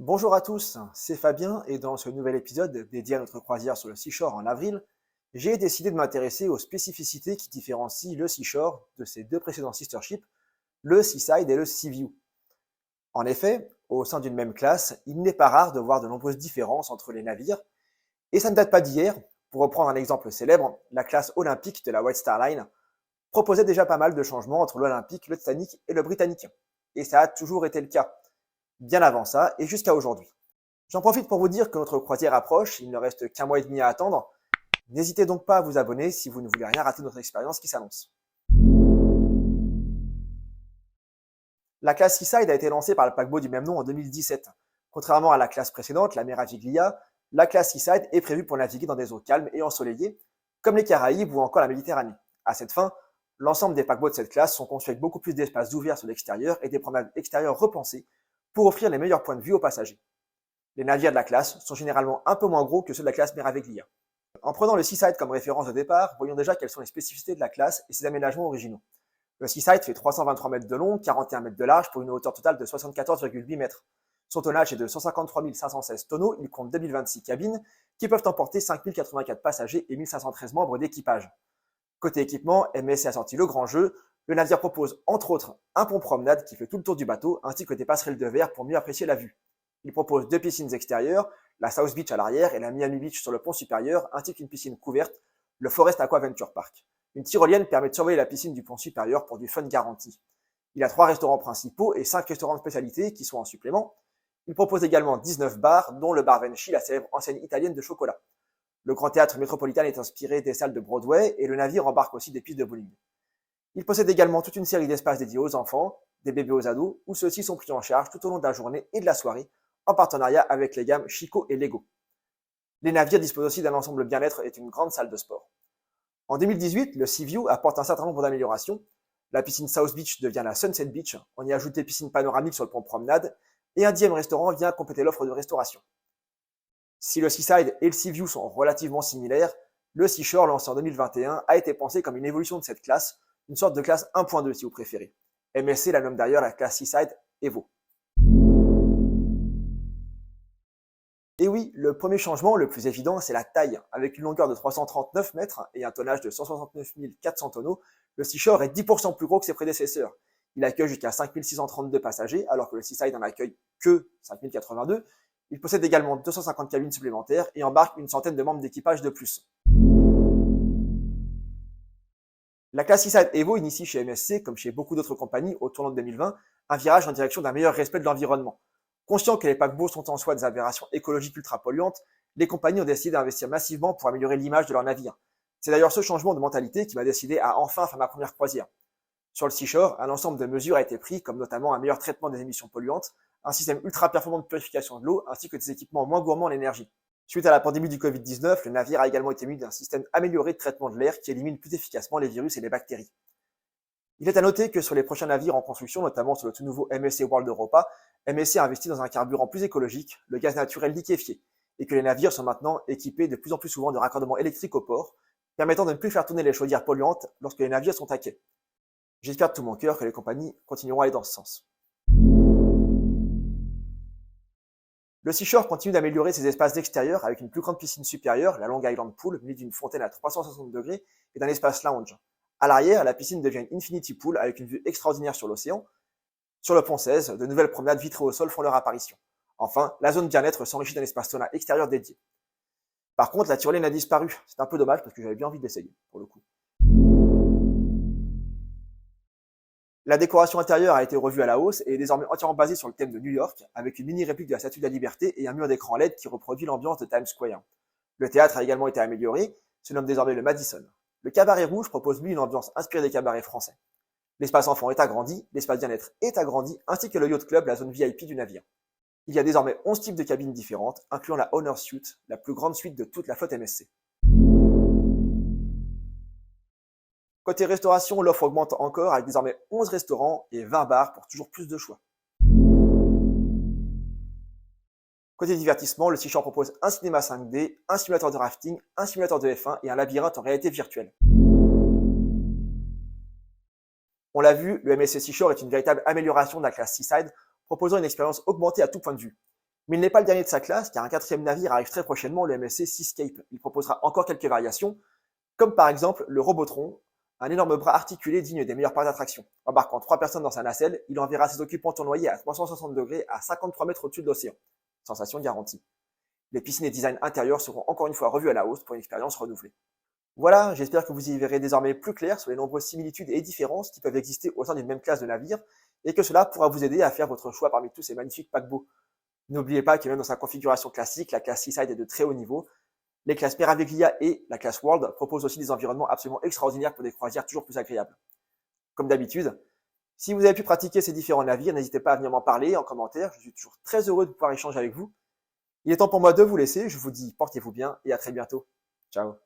Bonjour à tous, c'est Fabien et dans ce nouvel épisode dédié à notre croisière sur le Seashore en avril, j'ai décidé de m'intéresser aux spécificités qui différencient le Seashore de ses deux précédents sister ships, le Seaside et le Seaview. En effet, au sein d'une même classe, il n'est pas rare de voir de nombreuses différences entre les navires, et ça ne date pas d'hier. Pour reprendre un exemple célèbre, la classe olympique de la White Star Line proposait déjà pas mal de changements entre l'Olympique, le Titanic et le Britannique. Et ça a toujours été le cas, bien avant ça et jusqu'à aujourd'hui. J'en profite pour vous dire que notre croisière approche, il ne reste qu'un mois et demi à attendre. N'hésitez donc pas à vous abonner si vous ne voulez rien rater de notre expérience qui s'annonce. La classe Seaside a été lancée par le paquebot du même nom en 2017. Contrairement à la classe précédente, la Meraviglia, la classe Seaside est prévue pour naviguer dans des eaux calmes et ensoleillées, comme les Caraïbes ou encore la Méditerranée. À cette fin, l'ensemble des paquebots de cette classe sont conçus avec beaucoup plus d'espaces ouverts sur l'extérieur et des promenades extérieures repensées pour offrir les meilleurs points de vue aux passagers. Les navires de la classe sont généralement un peu moins gros que ceux de la classe Meraviglia. En prenant le Seaside comme référence de départ, voyons déjà quelles sont les spécificités de la classe et ses aménagements originaux. Le Seaside fait 323 mètres de long, 41 mètres de large pour une hauteur totale de 74,8 mètres. Son tonnage est de 153 516 tonneaux, il compte 2026 cabines qui peuvent emporter 5084 passagers et 1513 membres d'équipage. Côté équipement, MSC a sorti le grand jeu. Le navire propose entre autres un pont promenade qui fait tout le tour du bateau ainsi que des passerelles de verre pour mieux apprécier la vue. Il propose deux piscines extérieures, la South Beach à l'arrière et la Miami Beach sur le pont supérieur, ainsi qu'une piscine couverte, le Forest Aqua Venture Park. Une tyrolienne permet de surveiller la piscine du pont supérieur pour du fun garanti. Il a 3 restaurants principaux et 5 restaurants de spécialité qui sont en supplément. Il propose également 19 bars, dont le bar Venchi, la célèbre enseigne italienne de chocolat. Le grand théâtre métropolitain est inspiré des salles de Broadway et le navire embarque aussi des pistes de bowling. Il possède également toute une série d'espaces dédiés aux enfants, des bébés aux ados, où ceux-ci sont pris en charge tout au long de la journée et de la soirée, en partenariat avec les gammes Chico et Lego. Les navires disposent aussi d'un ensemble bien-être et d'une grande salle de sport. En 2018, le Seaview apporte un certain nombre d'améliorations. La piscine South Beach devient la Sunset Beach, on y ajoute des piscines panoramiques sur le pont promenade, et un 10e restaurant vient compléter l'offre de restauration. Si le Seaside et le Seaview sont relativement similaires, le Seashore, lancé en 2021, a été pensé comme une évolution de cette classe, une sorte de classe 1.2 si vous préférez. MSC la nomme d'ailleurs la classe Seaside Evo. Et oui, le premier changement, le plus évident, c'est la taille. Avec une longueur de 339 mètres et un tonnage de 169 400 tonneaux, le Seashore est 10% plus gros que ses prédécesseurs. Il accueille jusqu'à 5632 passagers, alors que le Seaside n'en accueille que 5082. Il possède également 250 cabines supplémentaires et embarque une centaine de membres d'équipage de plus. La classe Seaside Evo initie chez MSC, comme chez beaucoup d'autres compagnies au tournant de 2020, un virage en direction d'un meilleur respect de l'environnement. Conscients que les paquebots sont en soi des aberrations écologiques ultra polluantes, les compagnies ont décidé d'investir massivement pour améliorer l'image de leurs navires. C'est d'ailleurs ce changement de mentalité qui m'a décidé à enfin faire ma première croisière. Sur le Seashore, un ensemble de mesures a été pris, comme notamment un meilleur traitement des émissions polluantes, un système ultra performant de purification de l'eau, ainsi que des équipements moins gourmands en énergie. Suite à la pandémie du Covid-19, le navire a également été muni d'un système amélioré de traitement de l'air qui élimine plus efficacement les virus et les bactéries. Il est à noter que sur les prochains navires en construction, notamment sur le tout nouveau MSC World Europa, MSC a investi dans un carburant plus écologique, le gaz naturel liquéfié, et que les navires sont maintenant équipés de plus en plus souvent de raccordements électriques au port, permettant de ne plus faire tourner les chaudières polluantes lorsque les navires sont à quai. J'espère de tout mon cœur que les compagnies continueront à aller dans ce sens. Le Seashore continue d'améliorer ses espaces d'extérieur avec une plus grande piscine supérieure, la Long Island Pool, munie d'une fontaine à 360 degrés et d'un espace lounge. À l'arrière, la piscine devient une Infinity Pool avec une vue extraordinaire sur l'océan. Sur le pont 16, de nouvelles promenades vitrées au sol font leur apparition. Enfin, la zone bien-être s'enrichit d'un espace sauna extérieur dédié. Par contre, la tyrolienne a disparu. C'est un peu dommage parce que j'avais bien envie d'essayer, pour le coup. La décoration intérieure a été revue à la hausse et est désormais entièrement basée sur le thème de New York, avec une mini-réplique de la Statue de la Liberté et un mur d'écran LED qui reproduit l'ambiance de Times Square. Le théâtre a également été amélioré, se nomme désormais le Madison. Le cabaret rouge propose lui une ambiance inspirée des cabarets français. L'espace enfant est agrandi, l'espace bien-être est agrandi, ainsi que le yacht club, la zone VIP du navire. Il y a désormais 11 types de cabines différentes, incluant la Honor Suite, la plus grande suite de toute la flotte MSC. Côté restauration, l'offre augmente encore avec désormais 11 restaurants et 20 bars pour toujours plus de choix. Côté divertissement, le Seashore propose un cinéma 5D, un simulateur de rafting, un simulateur de F1 et un labyrinthe en réalité virtuelle. On l'a vu, le MSC Seashore est une véritable amélioration de la classe Seaside, proposant une expérience augmentée à tout point de vue. Mais il n'est pas le dernier de sa classe, car un quatrième navire arrive très prochainement, le MSC Seascape. Il proposera encore quelques variations, comme par exemple le Robotron, un énorme bras articulé digne des meilleurs parcs d'attraction. Embarquant 3 personnes dans sa nacelle, il enverra ses occupants tournoyer à 360 degrés à 53 mètres au-dessus de l'océan. Sensation garantie. Les piscines et designs intérieurs seront encore une fois revus à la hausse pour une expérience renouvelée. Voilà, j'espère que vous y verrez désormais plus clair sur les nombreuses similitudes et différences qui peuvent exister au sein d'une même classe de navire, et que cela pourra vous aider à faire votre choix parmi tous ces magnifiques paquebots. N'oubliez pas que même dans sa configuration classique, la classe Seaside est de très haut niveau. Les classes Meraviglia et la classe World proposent aussi des environnements absolument extraordinaires pour des croisières toujours plus agréables. Comme d'habitude, si vous avez pu pratiquer ces différents navires, n'hésitez pas à venir m'en parler en commentaire, je suis toujours très heureux de pouvoir échanger avec vous. Il est temps pour moi de vous laisser, je vous dis portez-vous bien et à très bientôt. Ciao.